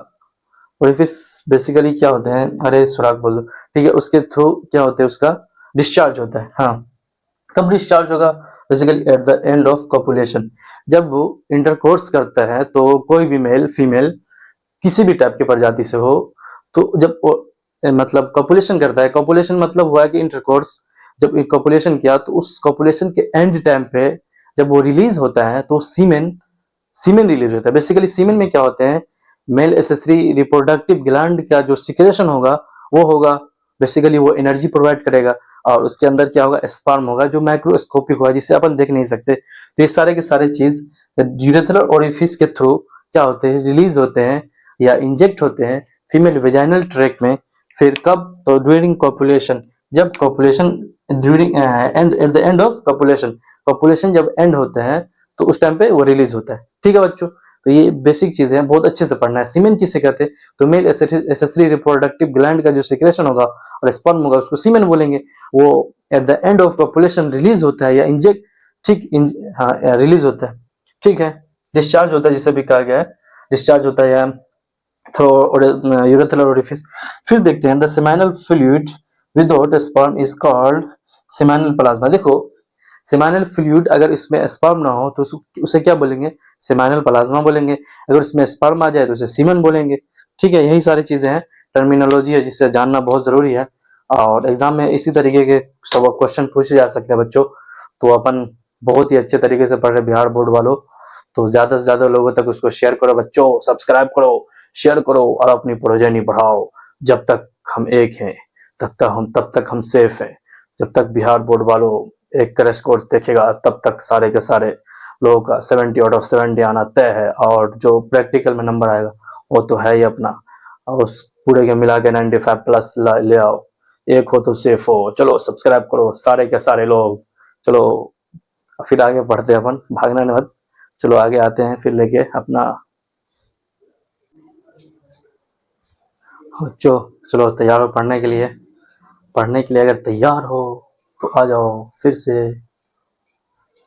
ओरिफिस बेसिकली क्या होते हैं, अरे सुराग बोल दो, ठीक है, उसके थ्रू क्या होते हैं, उसका डिस्चार्ज होता है। हाँ, कब डिस्चार्ज होगा, basically at the end of copulation, जब वो इंटरकोर्स करता है, तो कोई भी मेल फीमेल किसी भी टाइप की प्रजाति से हो, तो जब वो मतलब कॉपुलेशन करता है, कॉपुलेशन मतलब हुआ कि इंटरकोर्स, जब कॉपुलेशन किया तो उस कॉपुलेशन के एंड टाइम पे जब वो रिलीज होता है तो सीमेन, सीमेन रिलीज होता है। बेसिकली सीमेन में क्या होते हैं, मेल एसेसरी रिप्रोडक्टिव ग्लैंड का जो सिक्रेशन होगा वो होगा, बेसिकली वो एनर्जी प्रोवाइड करेगा, और उसके अंदर क्या होगा, स्पर्म होगा जो माइक्रोस्कोपिक होगा जिसे अपन देख नहीं सकते। तो ये सारे के सारे चीज यूरेथ्रल ओरिफिस के थ्रू क्या होते हैं, रिलीज होते हैं या इंजेक्ट होते हैं फीमेल वेजाइनल ट्रैक्ट में। फिर कब, तो ड्यूरिंग कॉपुलेशन, जब copulation, during and at the end of copulation, copulation जब एंड होता है तो उस टाइम पे वो रिलीज होता है, ठीक है बच्चों। तो ये बेसिक चीजें हैं, बहुत अच्छे से पढ़ना है। सीमेन किसे कहते हैं, तो मेल एसेसरी रिप्रोडक्टिव ग्लैंड का जो सिक्रेशन होगा और स्पर्म होगा उसको सीमेन बोलेंगे। वो at the end of population release होता है या इंजेक्ट, ठीक, हाँ रिलीज होता है, ठीक है, डिस्चार्ज होता है जिसे भी कहा गया है, डिस्चार्ज होता है या थ्रू यूरेथ्रल ओरिफिस। फिर देखते हैं the seminal fluid without sperm is called seminal plasma. देखो सेमाइनल फ्लूइड अगर इसमें स्पर्म ना हो तो उसे क्या बोलेंगे, सेमाइनल प्लाज्मा बोलेंगे। अगर इसमें स्पर्म आ जाए तो उसे सीमन बोलेंगे, ठीक है। यही सारी चीजें हैं, टर्मिनोलॉजी है जिससे जानना बहुत जरूरी है, और एग्जाम में इसी तरीके के सब क्वेश्चन पूछे जा सकते हैं बच्चों। तो अपन बहुत ही अच्छे तरीके से पढ़ रहे बिहार बोर्ड वालों, तो ज्यादा से ज्यादा लोगों तक उसको शेयर करो बच्चों, सब्सक्राइब करो, शेयर करो और अपनी प्रोजेनी बढ़ाओ। जब तक हम एक हैं तब तक हम सेफ हैं। जब तक बिहार बोर्ड वालों एक क्रैश कोर्स देखेगा तब तक सारे के सारे लोगों का 70 आउट ऑफ 70 आना तय है, और जो प्रैक्टिकल में नंबर आएगा वो तो है ही अपना, और उस पूरे के मिला के 95 प्लस ले आओ। एक हो तो सेफ हो। चलो सब्सक्राइब करो सारे के सारे लोग। चलो फिर आगे बढ़ते हैं अपन, भागना नहीं मत, चलो आगे आते हैं फिर लेके अपना। चलो तैयार हो पढ़ने के लिए, पढ़ने के लिए अगर तैयार हो तो आ जाओ फिर से।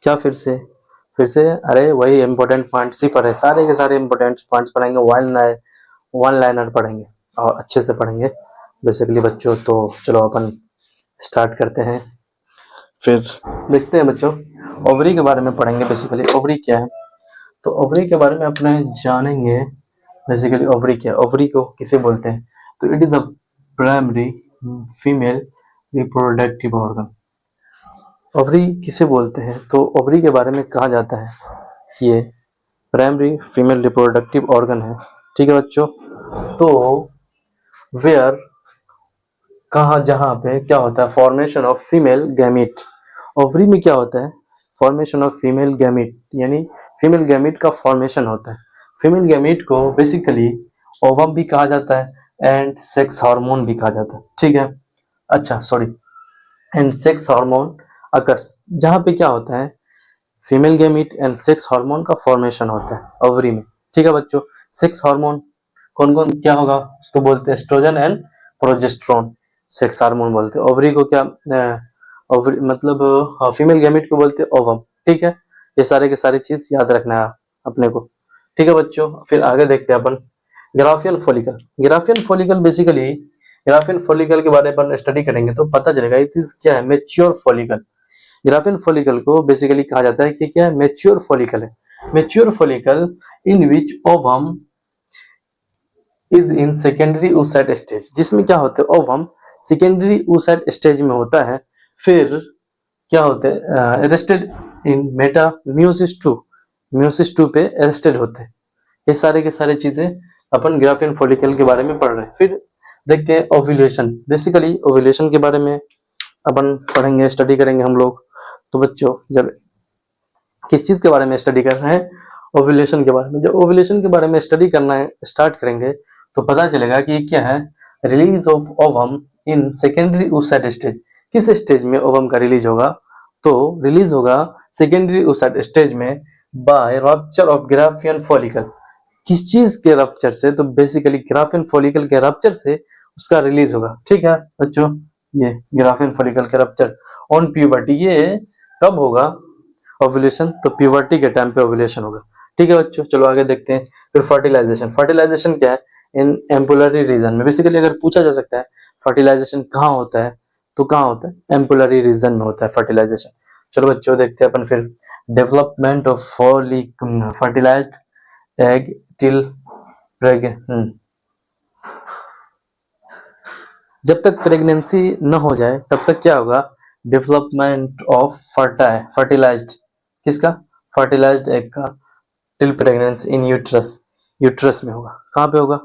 क्या फिर से अरे वही इंपॉर्टेंट पॉइंट्स ही पढ़े, सारे के सारे इंपॉर्टेंट पॉइंट्स पढ़ेंगे, वन लाइनर पढ़ेंगे और अच्छे से पढ़ेंगे बेसिकली बच्चों। तो चलो अपन स्टार्ट करते हैं, फिर देखते हैं बच्चों। ओवरी के बारे में पढ़ेंगे, बेसिकली ओवरी क्या है, तो ओवरी के बारे में अपने जानेंगे। बेसिकली ओवरी क्या है, ओवरी को किसे बोलते हैं, तो it is the primary female reproductive organ. Ovary किसे बोलते हैं, तो ओवरी के बारे में कहा जाता है कि ये प्राइमरी फीमेल रिप्रोडक्टिव ऑर्गन है, ठीक है बच्चों। तो वेयर, कहाँ, जहाँ पे क्या होता है, formation of female gamete. Ovary में क्या होता है, फॉर्मेशन ऑफ फीमेल गैमीट, यानी फीमेल गैमीट का फॉर्मेशन होता है। फीमेल गैमीट को बेसिकली ओवम भी कहा जाता है एंड सेक्स हार्मोन भी कहा जाता है, ठीक है। अच्छा sorry, and sex hormone occurs, जहाँ पे क्या होता है, female gamete and sex hormone का फॉर्मेशन होता है ओवरी में, ठीक है बच्चों। सेक्स हार्मोन कौन कौन क्या होगा, उसको बोलते हैं estrogen and progesterone, sex hormone बोलते हैं। ओवरी को क्या, ओवरी मतलब फीमेल गैमीट को बोलते हैं ओवम, ठीक है। ये सारे के सारी चीज याद रखना है अपने को, ठीक है बच्चों। फिर आगे देखते हैं अपन ग्राफियल फॉलिकल। ग्राफियल फॉलिकल बेसिकली, ग्राफियल फॉलिकल के बारे में स्टडी करेंगे तो पता चलेगा इट इज क्या है, मेच्योर फॉलिकल। ग्राफियल फॉलिकल को बेसिकली कहा जाता है कि क्या है, मेच्योर फॉलिकल है। Mature follicle in which ovum is in secondary oocyte stage, जिसमें क्या होता है, ओवम सेकेंडरी oocyte स्टेज में होता है। फिर क्या होते हैं, अरेस्टेड इन मेटा म्यूसिस 2 पे अरेस्टेड होते हैं। ये सारे के सारे चीजें अपन ग्राफियन फॉलिकल के बारे में पढ़ रहे हैं। फिर देखते हैं ओव्यूलेशन। बेसिकली ओव्यूलेशन के बारे में अपन पढ़ेंगे, स्टडी करेंगे हम लोग। तो बच्चों जब किस चीज के बारे में स्टडी कर रहे हैं, ओव्यूलेशन के बारे में। जब ओव्यूलेशन के बारे में स्टडी करना है स्टार्ट करेंगे तो पता चलेगा कि क्या है, release of ovum in secondary oocyte stage. किस स्टेज में ओवम का रिलीज होगा, तो रिलीज होगा सेकेंडरी oocyte स्टेज में by rupture of Graafian follicle. किस चीज के रप्चर से, तो बेसिकली ग्राफियन फॉलिकल के रप्चर से उसका रिलीज होगा। ठीक है बच्चों, ये ग्राफियन फॉलिकल के रप्चर ऑन प्यूबर्टी। ये कब होगा ओव्यूलेशन, तो प्यूबर्टी के टाइम पे ओव्यूलेशन होगा। ठीक है बच्चों, चलो आगे देखते हैं। फिर फर्टिलाइजेशन। फर्टिलाइजेशन क्या है, इन एम्पुलरी रीजन में। बेसिकली अगर पूछा जा सकता है फर्टिलाइजेशन कहाँ होता है, तो कहाँ होता है, एम्पुलरी रीजन में होता है फर्टिलाइजेशन। चलो बच्चों देखते हैं अपन फिर development of fertilised egg till जब तक प्रेगनेंसी न हो जाए तब तक क्या होगा, डेवलपमेंट ऑफ फर्टिलाइज्ड, किसका, फर्टिलाइज्ड एग का, till pregnancy in uterus. Uterus में होगा। कहाँ पे होगा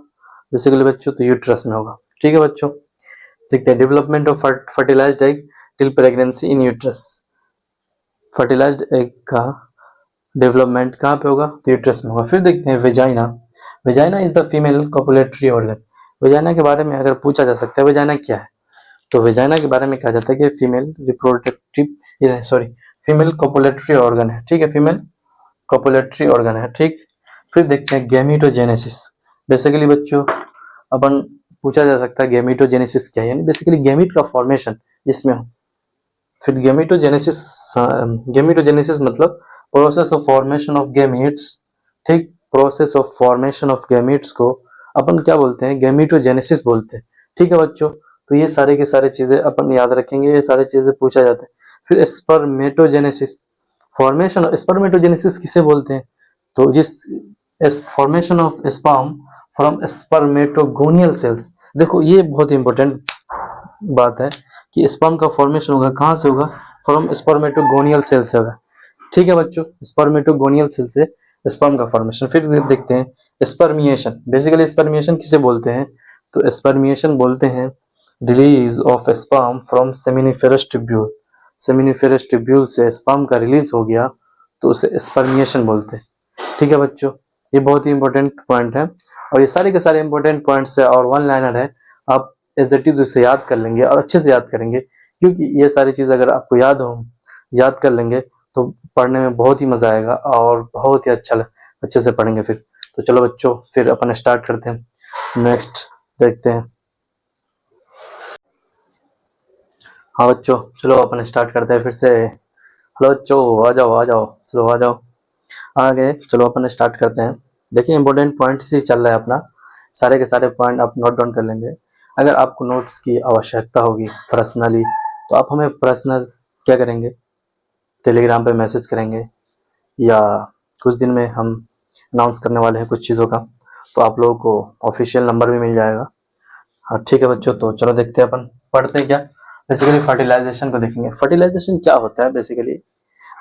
बेसिकली बच्चों, तो यूट्रस में होगा। ठीक है बच्चों, देखते हैं development of fertilised egg till pregnancy in uterus. Fertilised egg का डेवलपमेंट कहाँ पे होगा, तो यूट्रस में होगा। फिर देखते हैं vagina. Vagina is the female copulatory organ. Vagina के बारे में अगर पूछा जा सकता है वेजाइना क्या है, तो वेजाइना के बारे में कहा जाता है कि फीमेल कॉपुलेटरी ऑर्गन है। ठीक है, फीमेल कॉपुलेटरी ऑर्गन है। ठीक, फिर देखते हैं गैमीटोजेनेसिस। बेसिकली बच्चों अपन पूछा जा सकता है गैमीटोजेनेसिस क्या है, यानी बेसिकली गैमीट का फॉर्मेशन जिसमें हो। फिर गैमीटोजेनेसिस मतलब process of formation of gametes. ठीक, process of formation of gametes को अपन क्या बोलते हैं, गैमीटोजेनेसिस बोलते हैं। ठीक है बच्चों, तो ये सारे के सारे चीजें अपन याद रखेंगे, ये सारे चीजें पूछा जाता है। फिर स्पर्मेटोजेनेसिस। फॉर्मेशन स्पर्मेटोजेनेसिस किसे बोलते हैं, तो जिस formation of sperm from spermatogonial cells. देखो ये बहुत इंपॉर्टेंट बात है कि स्पर्म का फॉर्मेशन होगा कहाँ से होगा, फ्रॉम स्पर्मेटोगोनियल सेल से होगा। ठीक है बच्चों, स्पर्मेटोगोनियल सेल से स्पर्म का फॉर्मेशन। फिर देखते हैं स्पर्मिएशन। बेसिकली स्पर्मिएशन किसे बोलते हैं, तो स्पर्मिएशन बोलते हैं release of sperm from seminiferous tubule. Seminiferous tubule से स्पर्म का रिलीज हो गया तो उसे स्पर्मिएशन बोलते हैं। ठीक है बच्चों, ये बहुत ही इंपॉर्टेंट पॉइंट है और ये सारे के सारे इंपॉर्टेंट पॉइंट्स है और वन लाइनर है। आप एज इट इज उसे याद कर लेंगे और अच्छे से याद करेंगे, क्योंकि ये सारी चीज अगर आपको याद कर लेंगे तो पढ़ने में बहुत ही मजा आएगा और बहुत ही अच्छे से पढ़ेंगे। फिर तो चलो बच्चों फिर अपन स्टार्ट करते हैं, नेक्स्ट देखते हैं। हाँ बच्चों चलो अपन स्टार्ट करते हैं फिर से। हेलो बच्चों, आ जाओ चलो आ जाओ आगे। चलो अपन स्टार्ट करते हैं। देखिए इंपॉर्टेंट पॉइंट ही चल रहा है अपना, सारे के सारे पॉइंट आप नोट डाउन कर लेंगे। अगर आपको नोट्स की आवश्यकता होगी पर्सनली तो आप हमें पर्सनल क्या करेंगे, टेलीग्राम पे मैसेज करेंगे, या कुछ दिन में हम अनाउंस करने वाले हैं कुछ चीज़ों का, तो आप लोगों को ऑफिशियल नंबर भी मिल जाएगा। हाँ ठीक है बच्चों, तो चलो देखते हैं अपन पढ़ते हैं क्या। बेसिकली फर्टिलाइजेशन को देखेंगे। फर्टिलाइजेशन क्या होता है बेसिकली,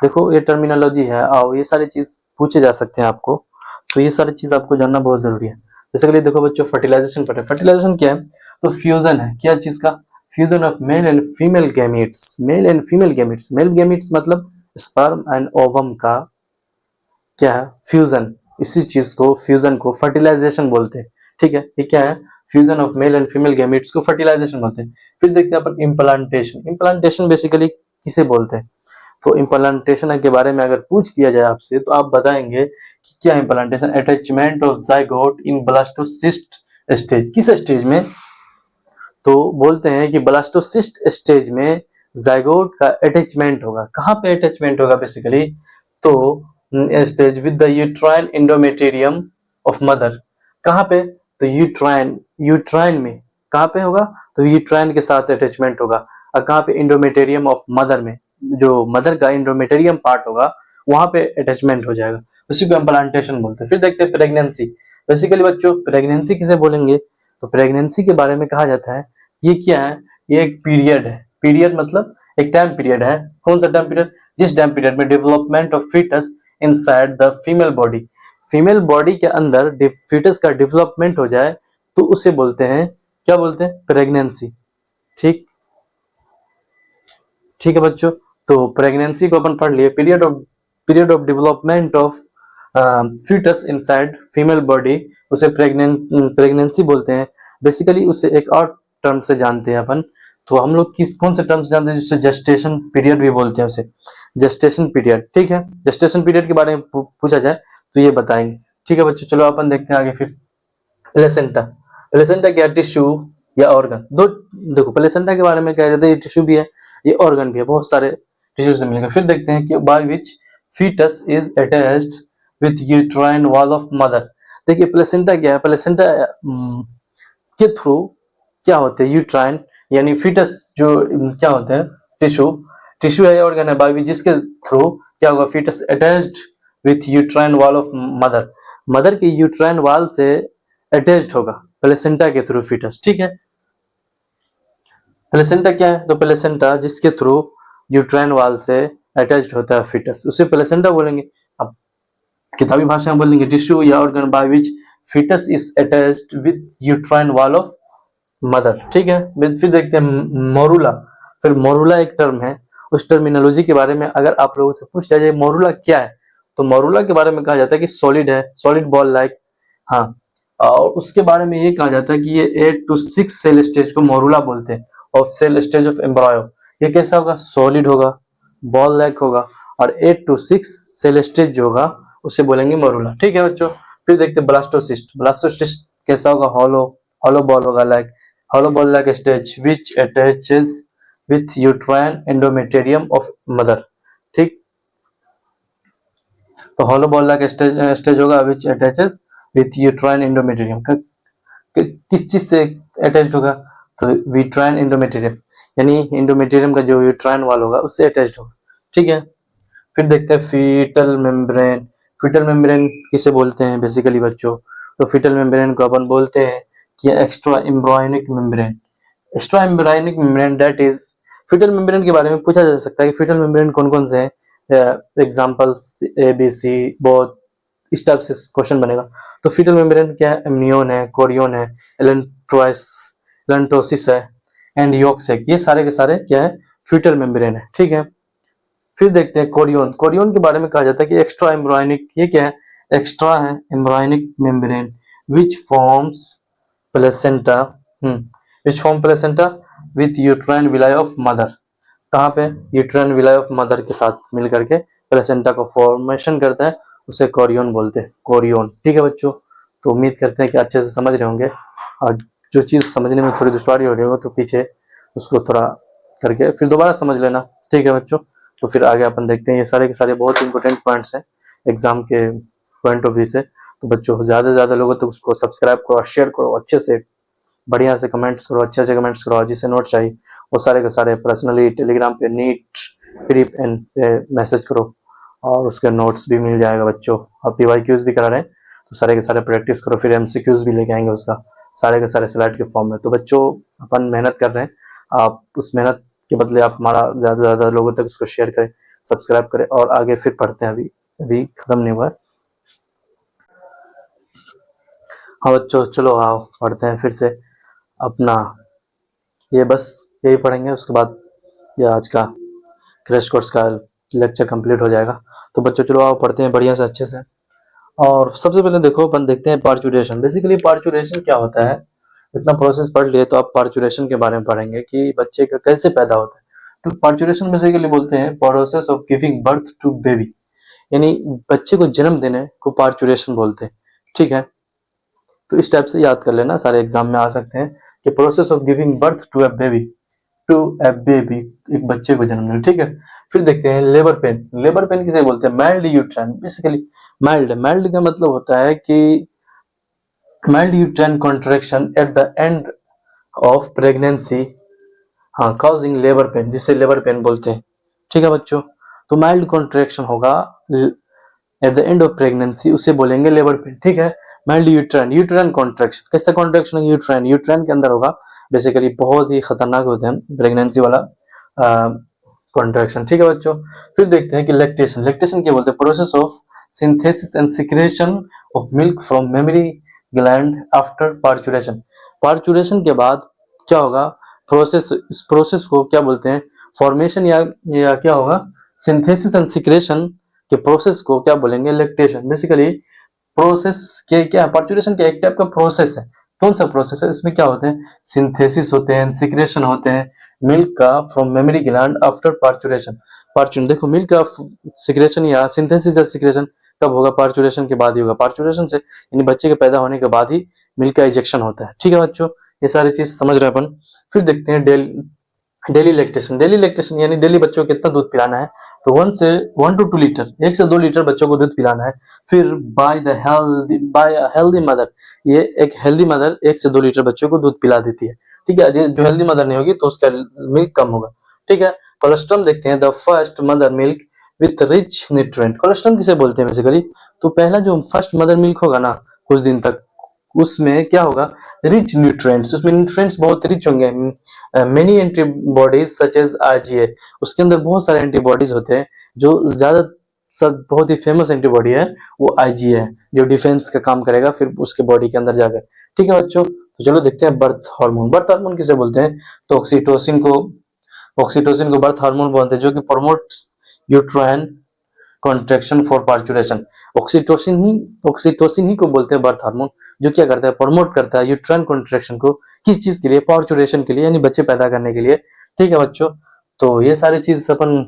देखो ये टर्मिनोलॉजी है और ये सारी चीज पूछे जा सकते हैं आपको, तो ये सारी चीज आपको जानना बहुत जरूरी है। बेसिकली देखो बच्चों फर्टिलाइजेशन पढ़े। फर्टिलाइजेशन क्या है, तो फ्यूजन है। क्या चीज का, fusion of male and female gametes. Male and female gametes, male gametes मतलब स्पर्म एंड ओवम का क्या है, फ्यूजन। इसी चीज को फ्यूजन को फर्टिलाइजेशन बोलते हैं। ठीक है, ये क्या है, fusion of male and female gametes को फर्टिलाइजेशन बोलते हैं। फिर देखते हैं अपन इम्प्लांटेशन। इम्प्लांटेशन बेसिकली किसे बोलते हैं, तो इम्प्लांटेशन के बारे में अगर पूछ दिया जाए आपसे तो आप बताएंगे कि क्या implantation, attachment of zygote in blastocyst stage. किस स्टेज में, तो बोलते हैं कि ब्लास्टोसिस्ट स्टेज में जाइगोट का अटैचमेंट होगा। कहाँ पे अटैचमेंट होगा बेसिकली, तो stage with the uterine endometrium of mother. कहाँ पे, तो यूट्राइन में कहाँ पे होगा, तो यूट्राइन के साथ अटैचमेंट होगा। और कहाँ पे, इंडोमेटेरियम ऑफ मदर में, जो मदर का इंडोमेटेरियम पार्ट होगा वहां पे अटैचमेंट हो जाएगा, उसी को इम्प्लांटेशन बोलते हैं। फिर देखते हैं प्रेगनेंसी। बेसिकली बच्चों प्रेगनेंसी किसे बोलेंगे, तो प्रेगनेंसी के बारे में कहा जाता है ये क्या है, ये एक पीरियड है। पीरियड मतलब एक टाइम पीरियड है। कौन सा टाइम पीरियड? जिस टाइम पीरियड में development of foetus inside the female body, female body के अंदर फीटस का डेवलपमेंट हो जाए तो उसे बोलते हैं, क्या बोलते हैं? प्रेगनेंसी। ठीक ठीक है बच्चों, तो प्रेगनेंसी को अपन पढ़ लिए। Period of development of foetus inside female body, उसे प्रेगनेंसी बोलते हैं। बेसिकली उसे एक और टर्म से जानते हैं अपन, तो हम लोग किस कौन से टर्म से जानते हैं? जिससे जेस्टेशन पीरियड भी बोलते हैं उसे, जेस्टेशन पीरियड। ठीक है, जेस्टेशन पीरियड के बारे में पूछा जाए तो ये बताएंगे। ठीक है बच्चों, चलो अपन देखते हैं आगे फिर। प्लेसेंटा, प्लेसेंटा क्या? टिश्यू या ऑर्गन। दो देखो, प्लेसेंटा के बारे में कहा जाता है ये टिश्यू भी है, ये ऑर्गन भी है, बहुत सारे टिश्यू से मिलेगा। फिर देखते हैं कि by which foetus is attached with uterine wall of mother. देखिए प्लेसेंटा क्या है? प्लेसेंटा के थ्रू क्या होते हैं? यूट्राइन यानी फीटस जो क्या होते हैं? टिश्यू, टिश्यू है, ऑर्गन है, बाय विच जिसके थ्रू क्या होगा? Foetus attached with uterine wall of mother, mother के यूट्राइन वॉल से अटैच्ड होगा प्लेसेंटा के थ्रू फीटस। ठीक है, प्लेसेंटा क्या है? तो प्लेसेंटा जिसके थ्रू यूट्राइन वॉल से अटैच्ड होता है फीटस, उसे प्लेसेंटा बोलेंगे। अब किताबी भाषा में बोलेंगे टिश्यू या organ by which foetus is attached with uterine wall of mother. ठीक है, फिर देखते हैं मोरुला। फिर मोरुला एक टर्म है, उस टर्मिनोलॉजी के बारे में अगर आप लोगों से पूछ जाए मोरुला क्या है, तो मोरुला के बारे में कहा जाता है कि सॉलिड है, सॉलिड बॉल लाइक। हाँ, और उसके बारे में ये कहा जाता है कि ये 8 to 6 सेल स्टेज को मोरुला बोलते हैं, of cell stage of embryo. ये कैसा होगा? सॉलिड होगा, बॉल लाइक होगा, और 8 to 6 सेल स्टेज जो होगा उसे बोलेंगे मोरुला। ठीक है बच्चों, फिर देखते हैं ब्लास्टोसिस्ट। ब्लास्टोसिस्ट कैसा होगा? हॉलो, हॉलो बॉल होगा, like hollow ball like stage which attaches with uterine endometrium of mother। ठीक, तो hollow ball like stage होगा which attaches with uterine endometrium। किस चीज से अटैच्ड होगा? तो uterine endometrium, यानी endometrium का जो uterine wall होगा उससे अटैच्ड होगा। ठीक है, फिर देखते हैं फीटल मेम्ब्रेन। फीटल मेम्ब्रेन किसे बोलते हैं बेसिकली बच्चों? तो फीटल मेम्ब्रेन को अपन बोलते हैं कि extra embryonic membrane. Extra embryonic membrane that is, foetal membrane के बारे में पूछा जा सकता है कि फीटल मेम्ब्रेन कौन कौन से हैं? एग्जांपल्स ए बी सी, बहुत इस टाइप से क्वेश्चन बनेगा। तो फीटल मेम्ब्रेन क्या है? एमनियोन है, कोरियोन है, एलेंटोसिस है, एंड योक्सेक। ये सारे के सारे क्या है? फीटल मेम्ब्रेन है। ठीक है, फिर देखते हैं कोरियोन। कोरियोन के बारे में कहा जाता है कि एक्स्ट्रा एम्ब्रायोनिक, ये क्या है? एक्स्ट्रा है embryonic membrane which forms placenta, which form placenta with uterine villi of mother. कहाँ पे? यूट्राइन विलाई ऑफ मदर के साथ मिलकर के प्लेसेंटा को फॉर्मेशन करता है, उसे कोरियोन बोलते हैं, कोरियोन। ठीक है बच्चों, तो उम्मीद करते हैं कि अच्छे से समझ रहे होंगे, और जो चीज़ समझने में थोड़ी दुश्वारी हो रही हो तो पीछे उसको थोड़ा करके फिर दोबारा समझ लेना। ठीक है बच्चों, तो फिर आगे अपन देखते हैं। ये सारे के सारे बहुत इंपॉर्टेंट पॉइंट्स हैं एग्जाम के पॉइंट ऑफ व्यू से। तो बच्चों ज़्यादा से ज़्यादा लोगों तक उसको सब्सक्राइब करो और शेयर करो, अच्छे से बढ़िया से कमेंट्स करो, अच्छे अच्छे कमेंट्स करो। जिसे नोट चाहिए वो सारे के सारे पर्सनली टेलीग्राम पे नीट प्री पेन पे मैसेज करो, और उसके नोट्स भी मिल जाएगा बच्चों। और PYQs भी करा रहे हैं, तो सारे के सारे प्रैक्टिस करो। फिर MCQs भी लेके आएंगे उसका, सारे के सारे स्लाइड के फॉर्म में। तो बच्चों अपन मेहनत कर रहे हैं, आप उस मेहनत के बदले आप हमारा ज़्यादा से ज़्यादा लोगों तक उसको शेयर करें, सब्सक्राइब करें, और आगे फिर पढ़ते हैं। अभी अभी खत्म नहीं हुआ है। हाँ बच्चों, चलो आओ पढ़ते हैं फिर से अपना। ये बस यही पढ़ेंगे, उसके बाद ये आज का क्रैश कोर्स का लेक्चर कंप्लीट हो जाएगा। तो बच्चों चलो आओ पढ़ते हैं बढ़िया से, अच्छे से। और सबसे पहले देखो अपन देखते हैं पार्चुरेशन। बेसिकली पार्चुरेशन क्या होता है? इतना प्रोसेस पढ़ लिए तो आप पार्चुरेशन के बारे में पढ़ेंगे कि बच्चे का कैसे पैदा होता है। तो पार्चुरेशन बेसिकली बोलते हैं process of giving birth to baby, यानी बच्चे को जन्म देने को पार्चुरेशन बोलते हैं। ठीक है, तो इस टाइप से याद कर लेना, सारे एग्जाम में आ सकते हैं कि process of giving birth to a baby, एक बच्चे को जन्म देना। ठीक है, फिर देखते हैं लेबर पेन। लेबर पेन किसे बोलते हैं? Mild uterine. बेसिकली माइल्ड का मतलब होता है कि mild uterine contraction at the end of pregnancy, हाँ, काउजिंग लेबर पेन, जिसे लेबर पेन बोलते हैं। ठीक है बच्चों, तो माइल्ड कॉन्ट्रैक्शन होगा at the end of pregnancy, उसे बोलेंगे लेबर पेन। ठीक है, माइल्ड यूट्राइन कॉन्ट्रैक्शन, कैसा कॉन्ट्रैक्शन है? यूट्राइन के अंदर होगा। बेसिकली बहुत ही खतरनाक होते हैं प्रेगनेंसी वाला कॉन्ट्रैक्शन। ठीक है बच्चों, फिर देखते हैं कि लैक्टेशन। लैक्टेशन क्या बोलते हैं? Process of synthesis and secretion of milk from mammary gland after parturition. Parturition के बाद क्या होगा? प्रोसेस, इस प्रोसेस को क्या बोलते हैं? फॉर्मेशन या क्या होगा? सिंथेसिस एंड सिक्रेशन के प्रोसेस को क्या बोलेंगे? लैक्टेशन। बेसिकली प्रोसेस के क्या, पार्चुरेशन का एक टाइप का प्रोसेस है। कौन सा प्रोसेस है? इसमें क्या होते हैं? सिंथेसिस होते हैं, सिक्रेशन होते हैं मिल्क का from mammary gland after parturition. Parturition देखो, मिल्क का सिक्रेशन या सिंथेसिस या सिक्रेशन कब होगा? पार्चुरेशन के बाद ही होगा। पार्चुरेशन से यानी बच्चे के पैदा होने के बाद ही मिल्क का इजेक्शन होता है। ठीक है बच्चों, ये सारी चीज समझ रहे हैं अपन। फिर देखते हैं डेली लैक्टेशन। डेली लैक्टेशन यानी डेली बच्चों को कितना दूध पिलाना है? तो 1 to 2 लीटर, 1 से 2 लीटर बच्चों को दूध पिलाना है। फिर बाय हेल्दी मदर, ये एक हेल्दी मदर 1 से 2 लीटर बच्चों को दूध पिला देती है। ठीक है, जो हेल्दी मदर नहीं होगी तो उसका मिल्क कम होगा। ठीक है, कोलेस्ट्रम देखते हैं। The first mother milk with rich nutrient. Colostrum किसे बोलते हैं बेसिकली? तो पहला जो फर्स्ट मदर मिल्क होगा ना कुछ दिन तक, उसमें क्या होगा? रिच न्यूट्रिएंट्स, उसमें न्यूट्रिएंट्स बहुत रिच होंगे। Many antibodies such as IgA, उसके अंदर बहुत सारे एंटीबॉडीज होते हैं। जो ज्यादा सब बहुत ही फेमस एंटीबॉडी है वो IgA है, जो डिफेंस का काम करेगा फिर उसके बॉडी के अंदर जाकर। ठीक है बच्चों, तो चलो देखते हैं बर्थ हार्मोन। बर्थ हार्मोन किसे बोलते हैं? तो ऑक्सीटोसिन को बर्थ हार्मोन बोलते हैं, जो कि promotes uterine contraction for parturition. Oxytocin ही को बोलते हैं बर्थ हार्मोन, जो क्या करता है? प्रमोट करता है यूट्राइन कॉन्ट्रैक्शन को। किस चीज के लिए? पार्चुरेशन के लिए, यानी बच्चे पैदा करने के लिए। ठीक है बच्चों, तो ये सारी चीज अपन,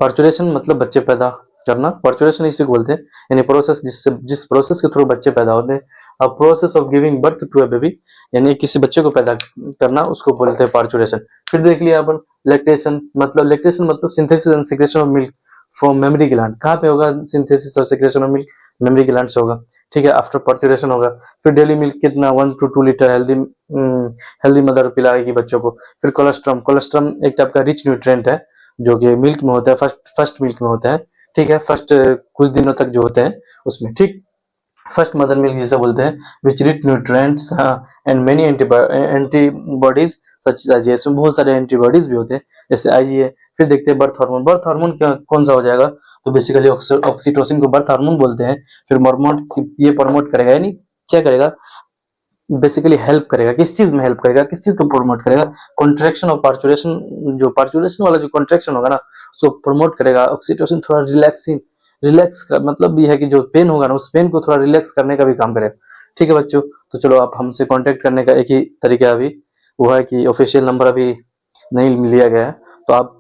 पार्चुरेशन मतलब बच्चे पैदा करना, पार्चुरेशन इसी को बोलते हैं, यानी प्रोसेस जिस प्रोसेस के थ्रू बच्चे पैदा होते हैं। अब process of giving birth to a baby, यानी किसी बच्चे को पैदा करना, उसको बोलते हैं पार्चुरेशन। फिर देख लिया अपन लैक्टेशन मतलब synthesis and secretion of milk from mammary gland. कहाँ पे होगा सिंथेसिस और secretion of milk? Mammary gland से होगा। ठीक है, आफ्टर पार्चुरेशन होगा। फिर डेली मिल्क कितना? 1 to 2 लीटर हेल्दी मदर पिलाएगी बच्चों को। फिर कोलेस्ट्रम एक टाइप का रिच न्यूट्रिएंट है, जो कि मिल्क में होता है, फर्स्ट मिल्क में होता है। ठीक है, फर्स्ट कुछ दिनों तक जो होते हैं उसमें। ठीक, फर्स्ट मदर मिल्क जिसे बोलते हैं, which rich nutrients and many antibodies such as IgA, इसमें बहुत सारे एंटीबॉडीज भी होते हैं जैसे IgA। फिर देखते हैं बर्थ हार्मोन। बर्थ हार्मोन कौन सा हो जाएगा? तो बेसिकली ऑक्सीटोसिन को बर्थ हार्मोन बोलते हैं। फिर ये प्रमोट करेगा, यानी क्या करेगा? बेसिकली हेल्प करेगा। किस चीज में हेल्प करेगा? किस चीज को प्रमोट करेगा? कॉन्ट्रैक्शन और पार्चुरेशन, जो पार्चुरेशन वाला जो कॉन्ट्रैक्शन होगा ना, उसको प्रमोट करेगा। ऑक्सीटोसिन थोड़ा रिलैक्स का मतलब ये है कि जो पेन होगा ना, उस पेन को थोड़ा रिलैक्स करने का भी काम करेगा। ठीक है बच्चों, तो चलो आप हमसे कांटेक्ट करने का एक ही तरीका अभी वो है कि ऑफिशियल नंबर अभी नहीं लिया गया है, तो आप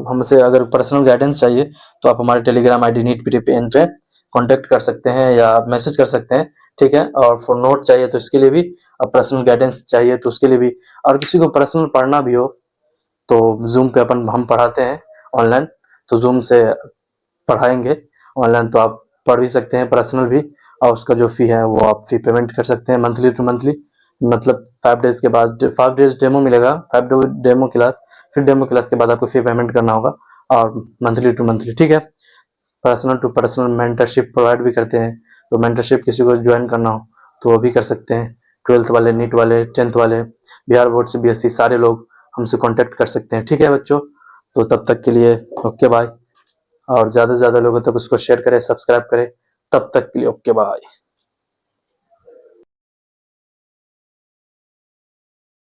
हमसे अगर पर्सनल गाइडेंस चाहिए तो आप हमारे टेलीग्राम ID नीट PTPN पे कांटेक्ट कर सकते हैं या आप मैसेज कर सकते हैं। ठीक है, और फॉर नोट चाहिए तो इसके लिए भी, और पर्सनल गाइडेंस चाहिए तो उसके लिए भी, और किसी को पर्सनल पढ़ना भी हो तो जूम पे हम पढ़ाते हैं ऑनलाइन, तो जूम से पढ़ाएंगे ऑनलाइन, तो आप पढ़ भी सकते हैं पर्सनल भी। और उसका जो फी है वो आप फी पेमेंट कर सकते हैं मंथली टू मंथली, मतलब 5 डेज के बाद 5 डेज डेमो मिलेगा, 5 डेमो क्लास। फिर डेमो क्लास के बाद आपको फी पेमेंट करना होगा, और मंथली टू मंथली। ठीक है, personal to personal mentorship provide भी करते हैं, तो मेंटरशिप किसी को ज्वाइन करना हो तो वो भी कर सकते हैं। 12th वाले, नीट वाले, 10th वाले, बिहार बोर्ड से BSc सारे लोग हमसे कांटेक्ट कर सकते हैं। ठीक है बच्चों, तो तब तक के लिए ओके बाय, और ज़्यादा से ज़्यादा लोगों तक उसको शेयर करें, सब्सक्राइब करें। तब तक के लिए ओके बाय।